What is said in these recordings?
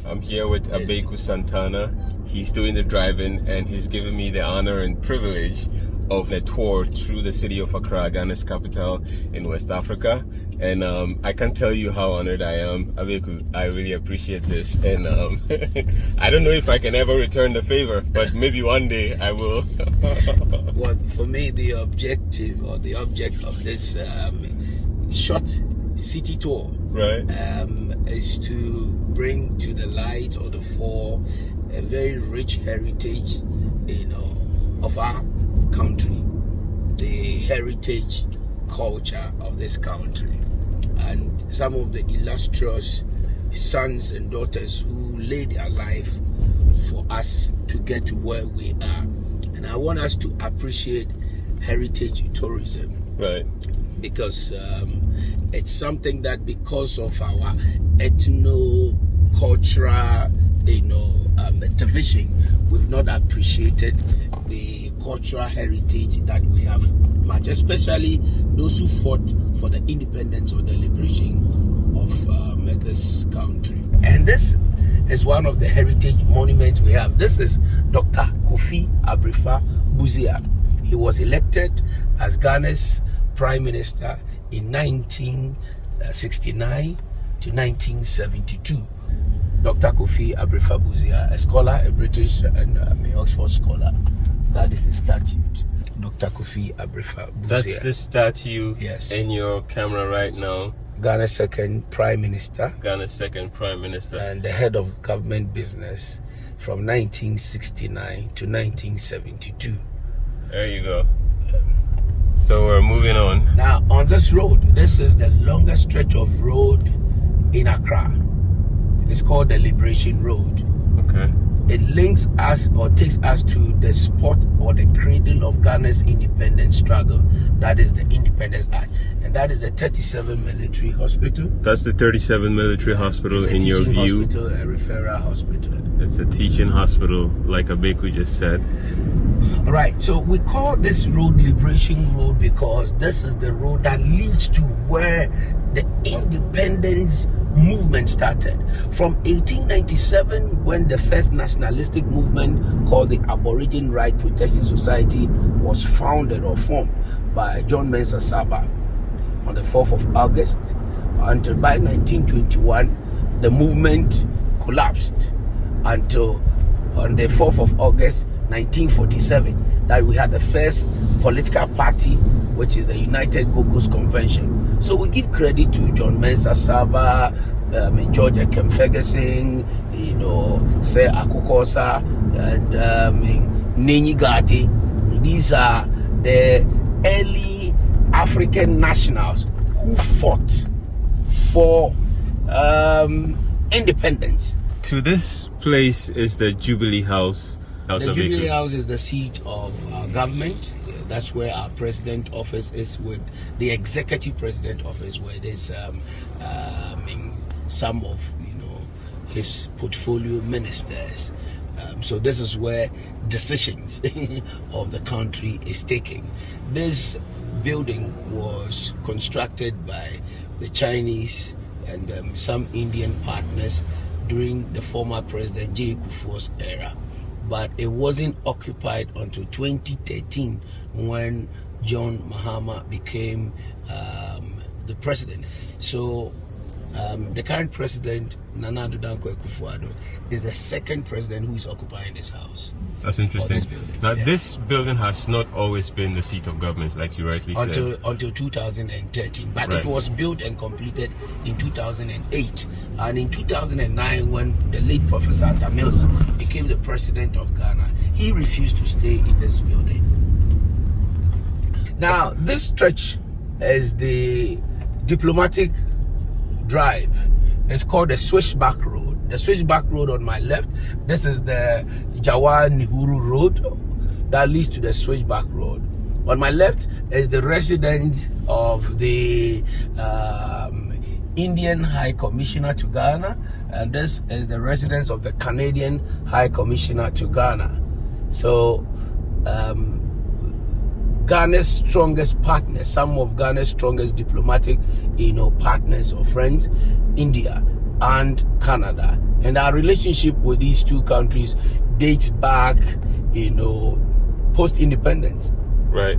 I'm here with Abeiku Santana. He's doing the driving and he's given me the honor and privilege of a tour through the city of Accra, Ghana's capital in West Africa. And I can't tell you how honored I am. Abeiku, I really appreciate this. And I don't know if I can ever return the favor, but maybe one day I will. Well, for me, the objective or the object of this short city tour, right, is to bring to the light or the fore a very rich heritage, of our country, the heritage culture of this country, and some of the illustrious sons and daughters who laid their life for us to get to where we are. And I want us to appreciate heritage tourism, right, because it's something that, because of our ethno-cultural, division, we've not appreciated the cultural heritage that we have much, especially those who fought for the independence or the liberation of this country. And this is one of the heritage monuments we have. This is Dr. Kofi Abrefa Buzia. He was elected as Ghana's Prime Minister in 1969 to 1972. Dr. Kofi Abrefa Buzia, a scholar, a British and Oxford scholar. That is his statute. Dr. Kofi Abrefa Buzia. That's the statue, yes, in your camera right now. Ghana's second Prime Minister. Ghana's second Prime Minister. And the head of government business from 1969 to 1972. There you go. So we're moving on. Now, on this road, this is the longest stretch of road in Accra. It's called the Liberation Road. Okay. It links us or takes us to the spot or the cradle of Ghana's independence struggle. That is the Independence Arch. And that is the 37 Military Hospital. That's the 37 Military Hospital in your view. Hospital, a referral hospital. It's a teaching hospital, like Abeiku just said. All right, so we call this road Liberation Road because this is the road that leads to where the independence movement started. From 1897, when the first nationalistic movement called the Aboriginal Right Protection Society was founded or formed by John Mesah Sarbah on the 4th of August, until by 1921, the movement collapsed until on the 4th of August 1947 that we had the first political party, which is the United Gogos Convention. So we give credit to John Mesah Sarbah, George Ferguson, Sir Akukosa, and Nenyi Gati. These are the early African nationals who fought for independence. To this place is the Jubilee House. The Jubilee House is the seat of our government. That's where our president office is, with the executive president office, where there's some of his portfolio ministers. So this is where decisions of the country is taken. This building was constructed by the Chinese and some Indian partners during the former President J. Kufuor's era. But it wasn't occupied until 2013 when John Mahama became the president. So the current president, Nana Addo Dankwa Akufo-Addo, is the second president who is occupying this house. That's interesting. Now, this building has not always been the seat of government, like you rightly said. Until 2013. But right, it was built and completed in 2008. And in 2009, when the late Professor Atta Mills became the president of Ghana, he refused to stay in this building. Now, this stretch is the diplomatic drive. It's called the Switchback Road. The Switchback Road on my left, this is the Jawar Nehru Road that leads to the Switchback Road. On my left is the residence of the Indian High Commissioner to Ghana, and this is the residence of the Canadian High Commissioner to Ghana. So Ghana's strongest partners, some of Ghana's strongest diplomatic partners or friends, India and Canada, And our relationship with these two countries dates back, post-independence. Right.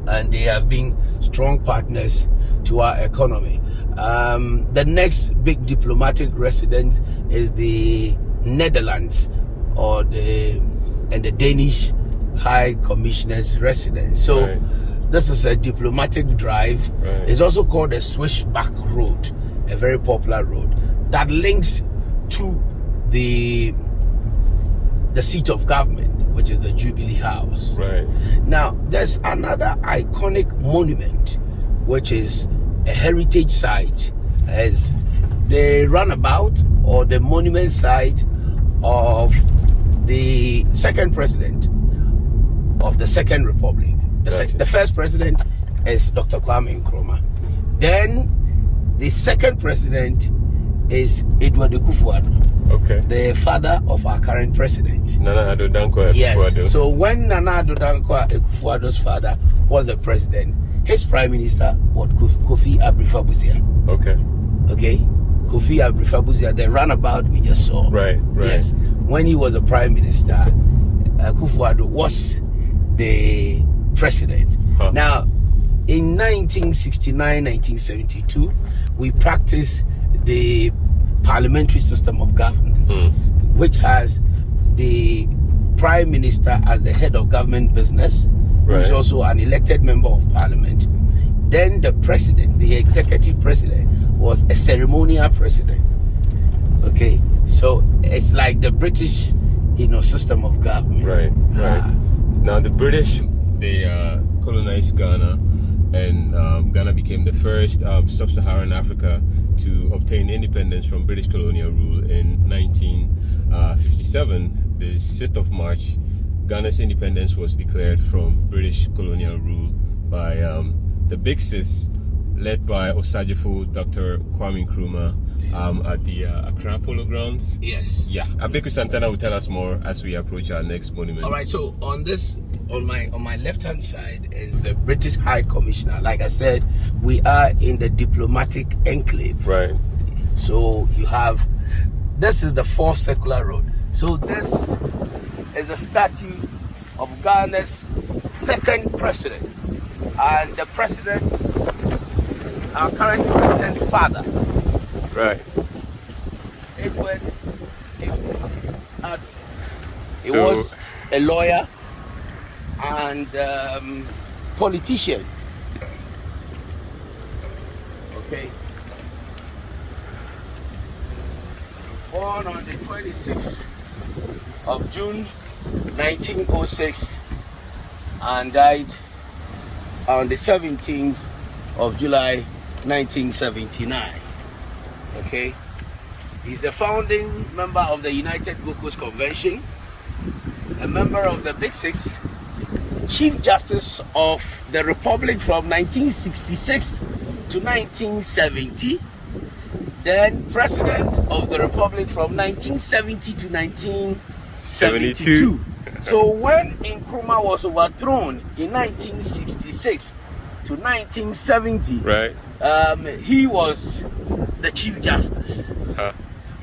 And they have been strong partners to our economy. The next big diplomatic residence is the Netherlands, and the Danish High Commissioner's residence. So this is a diplomatic drive. Right. It's also called the Switchback Road, a very popular road that links to the seat of government, which is the Jubilee House. Right. Now, there's another iconic monument, which is a heritage site, as the runabout or the monument site of the second president of the Second Republic. The first president is Dr. Kwame Nkrumah. Then the second president is Edward Akufo-Addo. Okay. The father of our current president. Nana Addo Dankwa Akufo-Addo. Yes. So when Nana Addo Dankwa Akufo-Addo's father was the president, his prime minister was Kofi Abrifabuzia. Okay. Kofi Abrifabuzia, the runabout we just saw. Right. Yes. When he was the prime minister, Akufo-Addo was the president. Now, in 1969, 1972, we practiced the parliamentary system of governance, which has the prime minister as the head of government business, who is also an elected member of parliament. Then the president, the executive president, was a ceremonial president. Okay, so it's like the British, system of government. Right. Now the British, they colonized Ghana, and Ghana became the first sub-Saharan Africa to obtain independence from British colonial rule in 1957. The 6th of March, Ghana's independence was declared from British colonial rule by the Big Sis, led by Osajifo Dr. Kwame Nkrumah at the Accra Polo Grounds. Yes. Yeah. Abeiku Santana will tell us more as we approach our next monument. All right. So on my left-hand side is the British High Commissioner. Like I said, we are in the diplomatic enclave. Right. So this is the fourth circular road. So this is a statue of Ghana's second president, and the president, our current president's father. Right. Edward Akufo-Addo. He was a lawyer and politician. Okay. Born on the 26th of June 1906 and died on the 17th of July 1979. Okay. He's a founding member of the United Gold Coast Convention, a member of the Big Six, Chief Justice of the Republic from 1966 to 1970, then President of the Republic from 1970 to 1972. So when Nkrumah was overthrown in 1966 to 1970, right, he was the Chief Justice.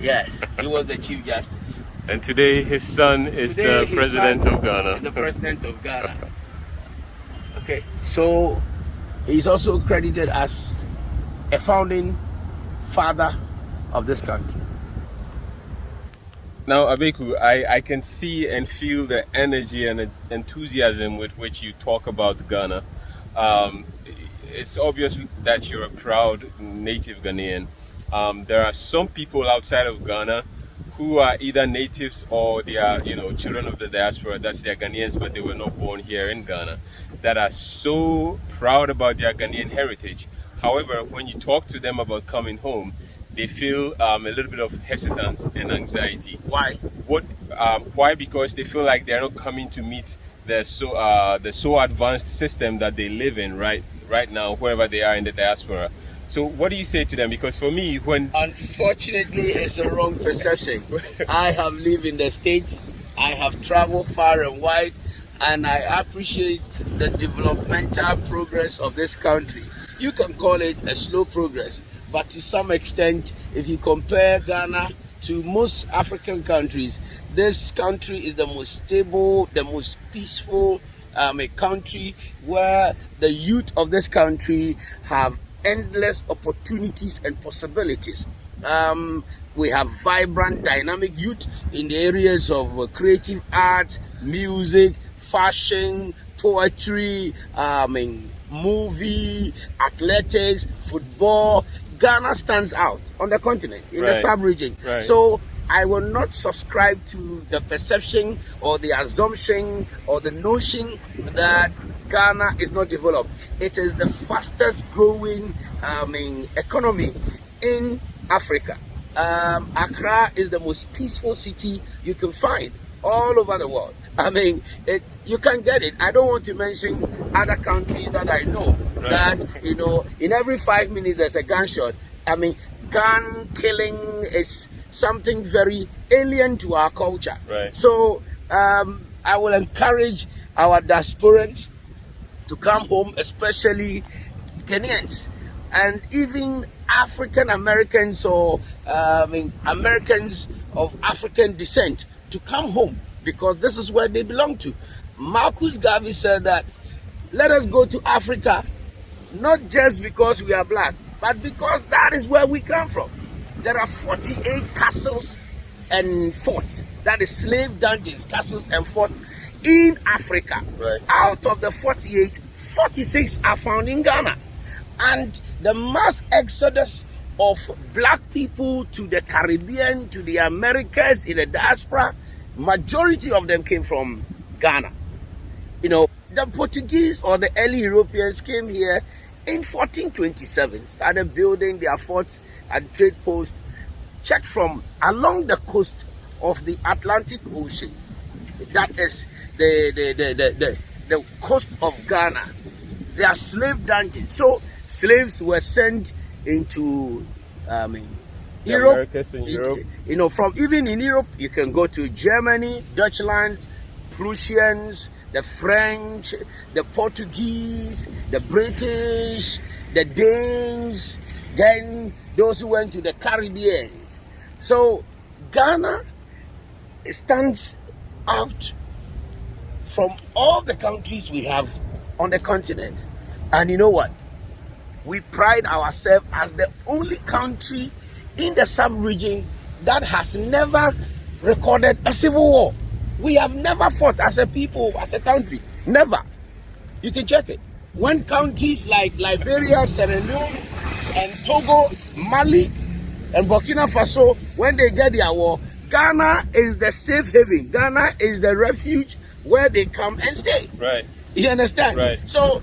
Yes, he was the Chief Justice. And today his son is the President of Ghana. Is the President of Ghana. Okay, so he's also credited as a founding father of this country. Now, Abeiku, I can see and feel the energy and enthusiasm with which you talk about Ghana. It's obvious that you're a proud native Ghanaian. There are some people outside of Ghana who are either natives or they are, children of the diaspora. That's their Ghanaians, but they were not born here in Ghana, that are so proud about their Ghanaian heritage. However, when you talk to them about coming home, they feel a little bit of hesitance and anxiety. Why? Why? Because they feel like they're not coming to meet the so advanced system that they live in right now, wherever they are in the diaspora. So what do you say to them? Because for me, unfortunately, it's a wrong perception. I have lived in the States, I have traveled far and wide, and I appreciate the developmental progress of this country. You can call it a slow progress, but to some extent, if you compare Ghana to most African countries, this country is the most stable, the most peaceful a country where the youth of this country have endless opportunities and possibilities. We have vibrant, dynamic youth in the areas of creative arts, music, fashion, poetry, movie, athletics, football. Ghana stands out on the continent, in the sub-region. So I will not subscribe to the perception or the assumption or the notion that Ghana is not developed. It is the fastest growing economy in Africa. Accra is the most peaceful city you can find all over the world. You can get it. I don't want to mention other countries that I know that, in every 5 minutes there's a gunshot. Gun killing is something very alien to our culture. So I will encourage our diasporans to come home, especially Ghanaians and even African Americans or Americans of African descent to come home, because this is where they belong to. Marcus Garvey said that let us go to Africa, not just because we are black, but because that is where we come from. There are 48 castles and forts, that is slave dungeons, castles and forts in Africa. Out of the 48, 46 are found in Ghana. And the mass exodus of black people to the Caribbean, to the Americas, in the diaspora, majority of them came from Ghana. The Portuguese or the early Europeans came here in 1427, started building their forts and trade posts, checked from along the coast of the Atlantic Ocean. That is the coast of Ghana. They are slave dungeons. So slaves were sent into Europe. Americas and Europe. From even in Europe, you can go to Germany, Deutschland, Prussians, the French, the Portuguese, the British, the Danes, then those who went to the Caribbean. So Ghana stands out from all the countries we have on the continent. And you know what? We pride ourselves as the only country in the sub-region that has never recorded a civil war. We have never fought as a people, as a country. Never. You can check it. When countries like Liberia, Sierra Leone, and Togo, Mali, and Burkina Faso, when they get their war, Ghana is the safe haven. Ghana is the refuge where they come and stay. You understand? So,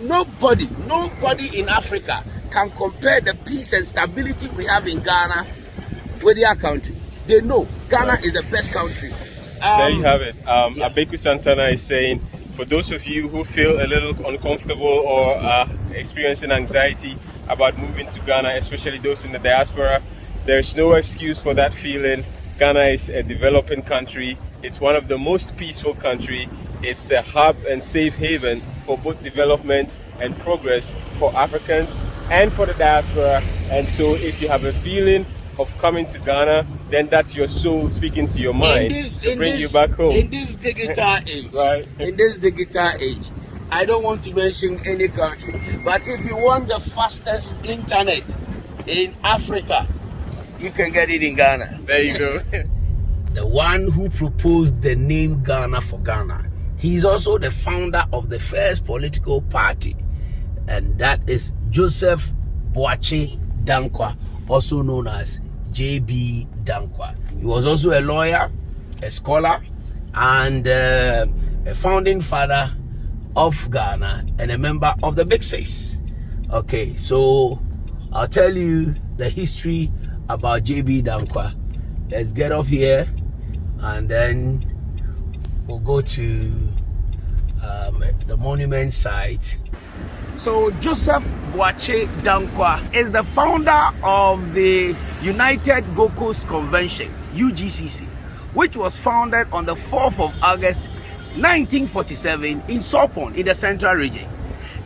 nobody in Africa can compare the peace and stability we have in Ghana with their country. They know Ghana is the best country. There you have it. Abeiku Santana is saying, for those of you who feel a little uncomfortable or experiencing anxiety about moving to Ghana, especially those in the diaspora, there's no excuse for that feeling. Ghana is a developing country. It's one of the most peaceful countries. It's the hub and safe haven for both development and progress for Africans and for the diaspora. And so if you have a feeling of coming to Ghana, then that's your soul speaking to your mind to bring you back home. In this digital age, in this digital age, I don't want to mention any country, but if you want the fastest internet in Africa, you can get it in Ghana. There you go. The one who proposed the name Ghana for Ghana, he's also the founder of the first political party, and that is Joseph Boakye Dankwa, also known as J.B. Dankwa. He was also a lawyer, a scholar, and a founding father of Ghana and a member of the Big Six. Okay, so I'll tell you the history about J.B. Dankwa. Let's get off here and then we'll go to the monument site. So Joseph Boakye Dankwa is the founder of the United Gold Coast Convention, UGCC, which was founded on the 4th of August 1947 in Sopon in the Central Region.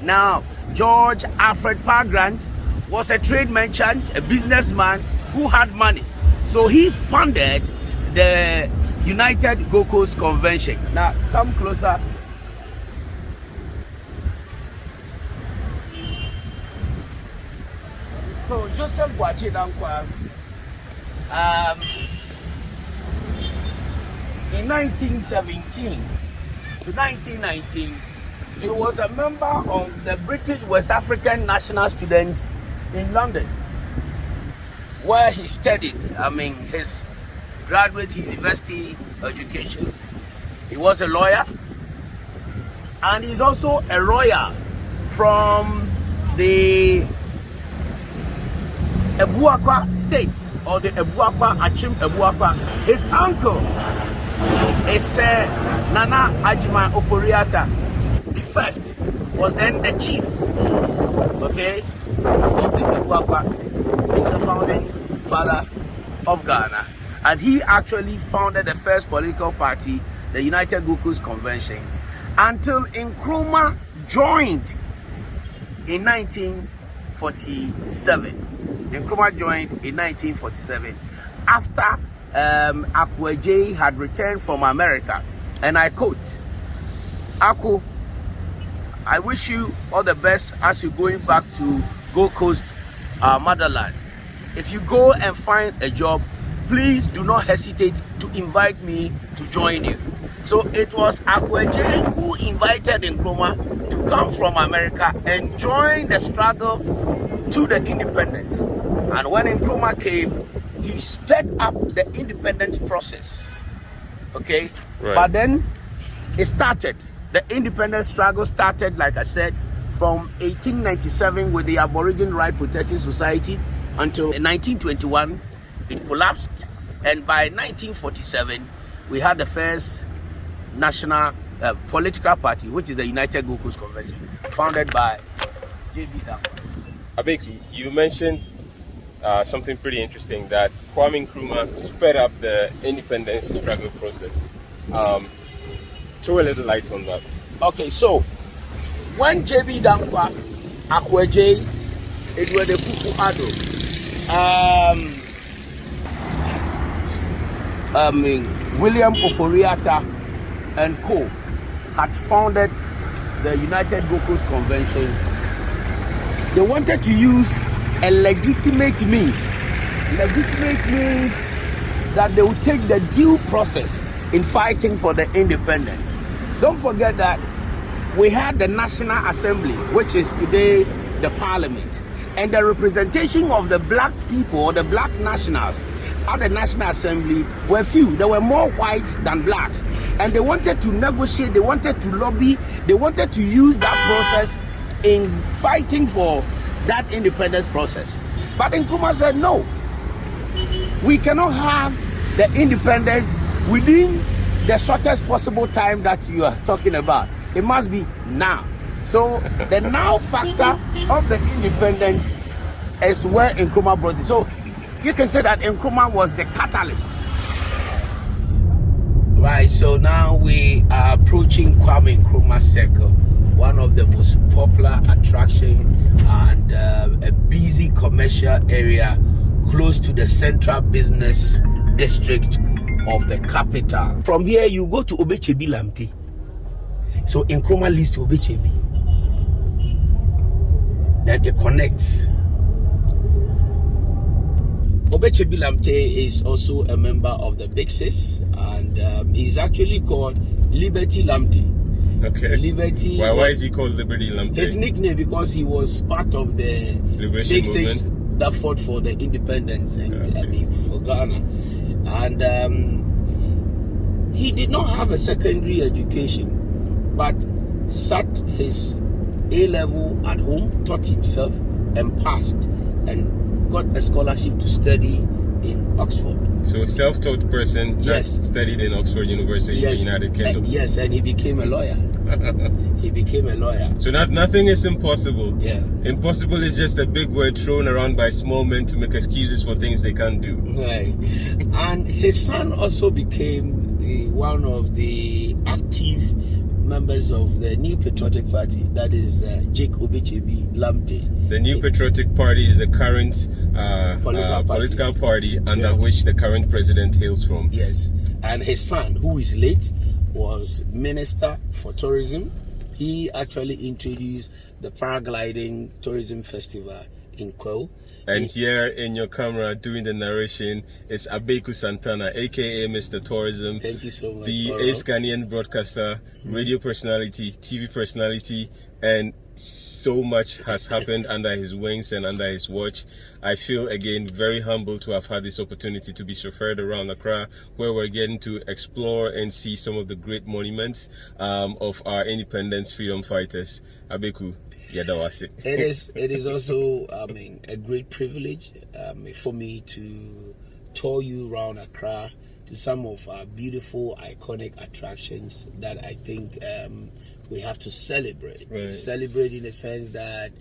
Now, George Alfred Pargrand was a trade merchant, a businessman who had money. So he funded the United Gold Coast Convention. Now, come closer. So Joseph Boachi Dankwa, in 1917 to 1919, he was a member of the British West African National Students in London, where he studied, his graduate university education. He was a lawyer, and he's also a royal from the Ebuakwa state, or the Ebuakwa Achim Ebuakwa. His uncle is Nana Ajima Oforiata. The first was then the chief, okay, of the Ebuakwa. He was the founding father of Ghana, and he actually founded the first political party, the United Gold Coast Convention, until Nkrumah joined in 1947. Nkrumah joined in 1947 after Aggrey had returned from America. And I quote, "Aku, I wish you all the best as you're going back to Gold Coast, motherland. If you go and find a job, please do not hesitate to invite me to join you." So it was Aggrey who invited Nkrumah to come from America and join the struggle to the independence. And when Nkrumah came, he sped up the independence process. Okay? Right. But then it started. The independence struggle started, like I said, from 1897 with the Aboriginal Right Protection Society until 1921 it collapsed. And by 1947, we had the first national political party, which is the United Gold Coast Convention, founded by J.B. Dankwa. Abeiku, you mentioned something pretty interesting, that Kwame Nkrumah sped up the independence struggle process. Throw a little light on that. Okay, so when J.B. Dankwa, Aggrey, Edward Kufu-Addo, William Oforiata and co. had founded the United Gold Coast Convention, they wanted to use a legitimate means. Legitimate means that they would take the due process in fighting for the independence. Don't forget that we had the National Assembly, which is today the Parliament, and the representation of the black people, or the black nationals, at the National Assembly were few. There were more whites than blacks, and they wanted to negotiate, they wanted to lobby, they wanted to use that process in fighting for that independence process. But Nkrumah said, no, we cannot have the independence within the shortest possible time that you are talking about. It must be now. So the now factor of the independence is where Nkrumah brought it. So you can say that Nkrumah was the catalyst. Right, so now we are approaching Kwame Nkrumah Circle, one of the most popular attraction and a busy commercial area close to the central business district of the capital. From here, you go to Obechebi Lamte. So Nkrumah leads to Obechebi. Then it connects. Obechebi Lamte is also a member of the Big Sis, and he's actually called Liberty Lamte. Okay. Liberty. Why is he called Liberty Lamte? His nickname because he was part of the Liberation Big Six movement that fought for the independence and for Ghana. And he did not have a secondary education, but sat his A-level at home, taught himself, and passed, and got a scholarship to study in Oxford. So a self-taught person that studied in Oxford University in the United Kingdom. Yes, and he became a lawyer. He became a lawyer. So nothing is impossible. Yeah. Impossible is just a big word thrown around by small men to make excuses for things they can't do. Right. And his son also became one of the active members of the New Patriotic Party, that is Jake Obechebi Lamte. The New Patriotic Party is the current political party under which the current president hails from. Yes, and his son, who is late, was Minister for Tourism. He actually introduced the paragliding tourism festival in Ko. And here in your camera doing the narration is Abeiku Santana, aka Mr. Tourism. Thank you so much. The ace Ghanaian broadcaster, radio personality, TV personality, and so much has happened under his wings and under his watch. I feel again very humbled to have had this opportunity to be chauffeured around Accra, where we're getting to explore and see some of the great monuments of our independence freedom fighters. Abeiku, yeah, that was it. It is also a great privilege for me to tour you around Accra to some of our beautiful iconic attractions that I think we have to celebrate. Right. Celebrate in the sense that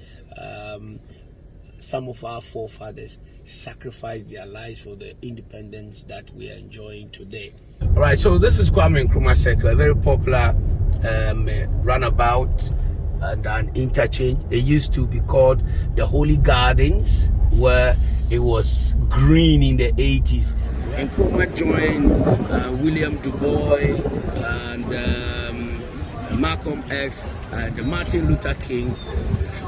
some of our forefathers sacrificed their lives for the independence that we are enjoying today. All right, so this is Kwame Nkrumah Circle, a very popular runabout and an interchange. It used to be called the Holy Gardens, where it was green in the 80s. Nkrumah joined William Du Bois and Malcolm X and Martin Luther King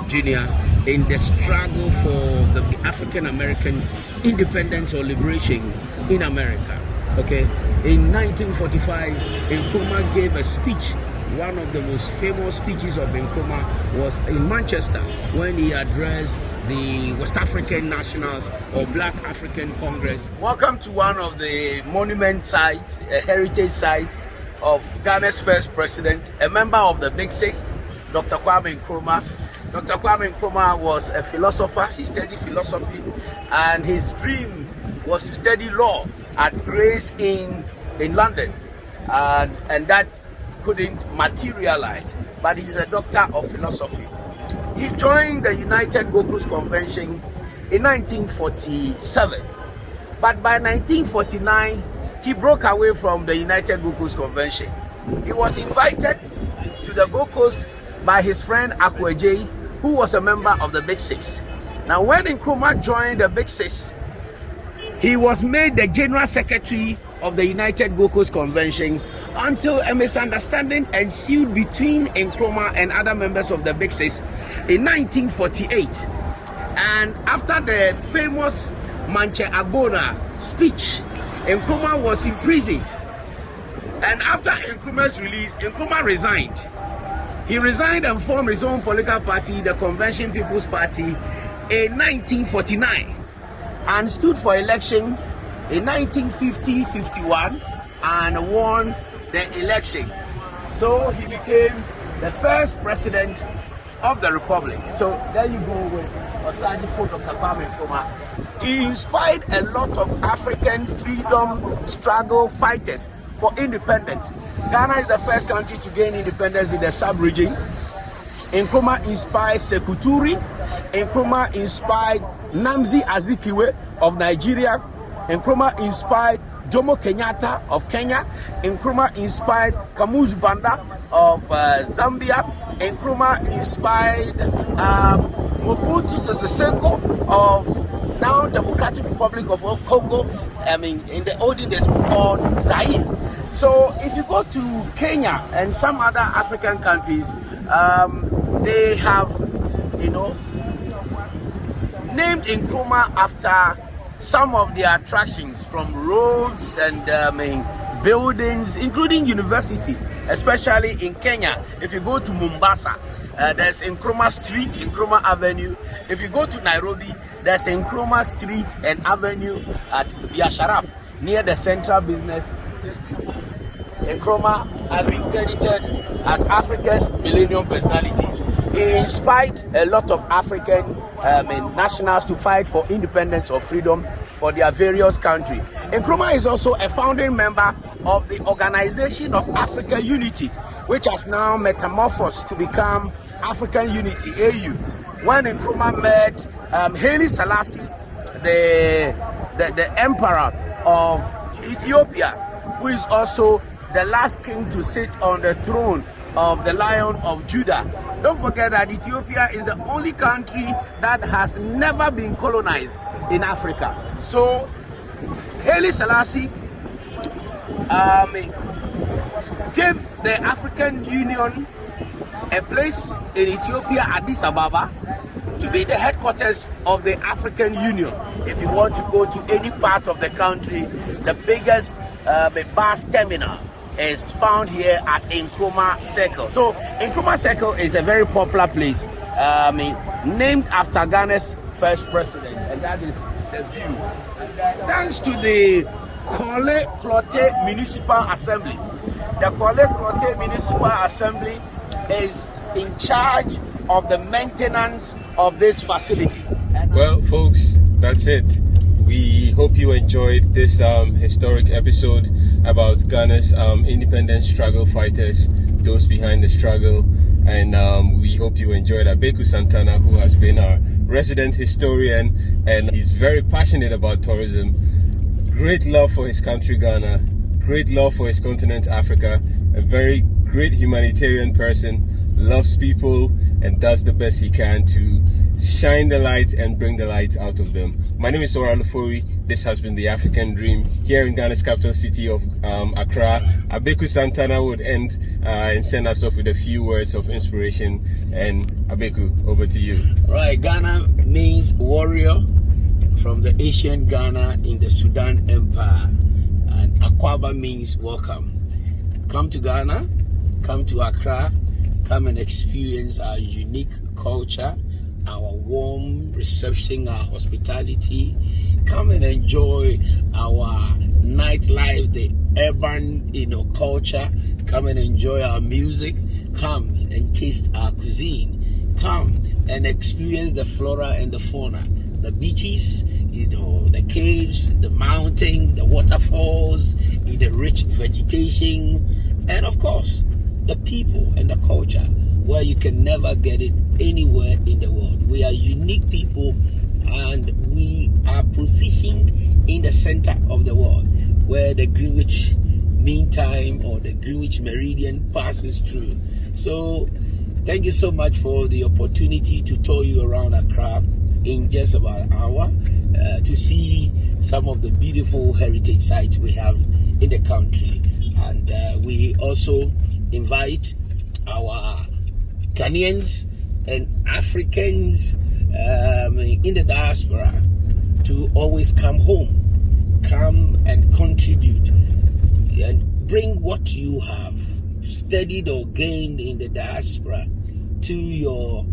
Jr. in the struggle for the African American independence or liberation in America. Okay, in 1945, Nkrumah gave a speech. One of the most famous speeches of Nkrumah was in Manchester when he addressed the West African Nationals or Black African Congress. Welcome to one of the monument sites, a heritage site of Ghana's first president, a member of the Big Six, Dr. Kwame Nkrumah. Dr. Kwame Nkrumah was a philosopher. He studied philosophy, and his dream was to study law at Gray's in London, and that couldn't materialize, but he's a doctor of philosophy. He joined the United Gokus Convention in 1947, but by 1949 he broke away from the United Gokus Convention. He was invited to the Gold Coast by his friend Aggrey, who was a member of the Big Six. Now when Nkrumah joined the Big Six, he was made the General Secretary of the United Gokus Convention until a misunderstanding ensued between Nkrumah and other members of the Big Six in 1948. And after the famous Manche Agona speech, Nkrumah was imprisoned. And after Nkrumah's release, Nkrumah resigned. He resigned and formed his own political party, the Convention People's Party, in 1949, and stood for election in 1950-51 and won the election. So he became the first president of the Republic. So there you go with Osadifo Dr. Kwame Nkrumah. He inspired a lot of African freedom struggle fighters for independence. Ghana is the first country to gain independence in the sub-region. Nkrumah inspired Sekou Touré. Nkrumah inspired Nnamdi Azikiwe of Nigeria. Nkrumah inspired Jomo Kenyatta of Kenya. Nkrumah inspired Kamuzu Banda of Zambia. Nkrumah inspired Mobutu Sese Seko of now Democratic Republic of Congo. I mean, in the olden days called Zaire. So if you go to Kenya and some other African countries, they have, named Nkrumah after some of the attractions, from roads and buildings, including university, especially in Kenya. If you go to Mombasa, there's Nkrumah Street, Nkrumah Avenue. If you go to Nairobi, there's Nkrumah Street and Avenue at Biasharaf, near the Central Business District. Nkrumah has been credited as Africa's millennium personality. He inspired a lot of African nationals to fight for independence or freedom for their various countries. Nkrumah is also a founding member of the Organization of African Unity, which has now metamorphosed to become African Unity, AU. When Nkrumah met Haile Selassie, the emperor of Ethiopia, who is also the last king to sit on the throne of the Lion of Judah. Don't forget that Ethiopia is the only country that has never been colonized in Africa. So Haile Selassie gave the African Union a place in Ethiopia, Addis Ababa, to be the headquarters of the African Union. If you want to go to any part of the country, the biggest bus terminal is found here at Nkrumah Circle. So Nkrumah Circle is a very popular place, named after Ghana's first president, and that is the view. And, thanks to the Kole Klote Municipal Assembly. The Kole Klote Municipal Assembly is in charge of the maintenance of this facility. Well, folks, that's it. We hope you enjoyed this historic episode about Ghana's independence struggle fighters, those behind the struggle, and we hope you enjoyed Abeiku Santana, who has been our resident historian, and he's very passionate about tourism. Great love for his country, Ghana, great love for his continent, Africa, a very great humanitarian person, loves people, and does the best he can to shine the light and bring the light out of them. My name is Oral Ofori. This has been The African Dream here in Ghana's capital city of Accra. Abeiku Santana would end and send us off with a few words of inspiration. And Abeiku, over to you. Right, Ghana means warrior from the ancient Ghana in the Sudan Empire. And Akwaba means welcome. Come to Ghana, come to Accra, come and experience our unique culture, our warm reception, our hospitality. Come and enjoy our nightlife, the urban, culture. Come and enjoy our music. Come and taste our cuisine. Come and experience the flora and the fauna, the beaches, the caves, the mountains, the waterfalls, the rich vegetation, and of course, the people and the culture, where you can never get it anywhere in the world. We are unique people, and we are positioned in the center of the world, where the Greenwich Mean Time or the Greenwich Meridian passes through. So thank you so much for the opportunity to tour you around Accra in just about an hour, to see some of the beautiful heritage sites we have in the country. And we also invite our Ghanaians and Africans in the diaspora to always come home, come and contribute and bring what you have studied or gained in the diaspora to your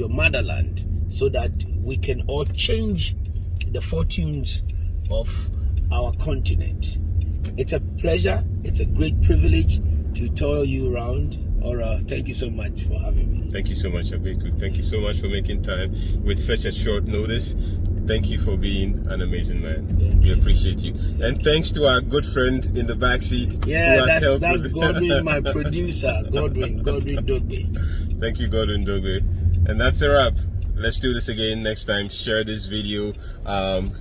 motherland, so that we can all change the fortunes of our continent. It's a pleasure, it's a great privilege to tour you around. Ora, thank you so much for having me. Thank you so much, Abeiku. Thank you so much for making time with such a short notice. Thank you for being an amazing man. We appreciate you. And thanks to our good friend in the back seat. Yeah, that's Godwin, my producer. Godwin Dogbe. Thank you, Godwin Dogbe. And that's a wrap. Let's do this again next time. Share this video.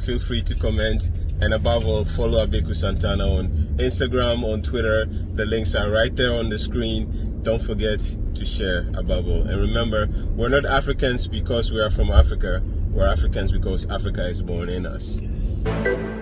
Feel free to comment. And above all, follow Abeiku Santana on Instagram, on Twitter. The links are right there on the screen. Don't forget to share above all. And remember, we're not Africans because we are from Africa. We're Africans because Africa is born in us. Yes.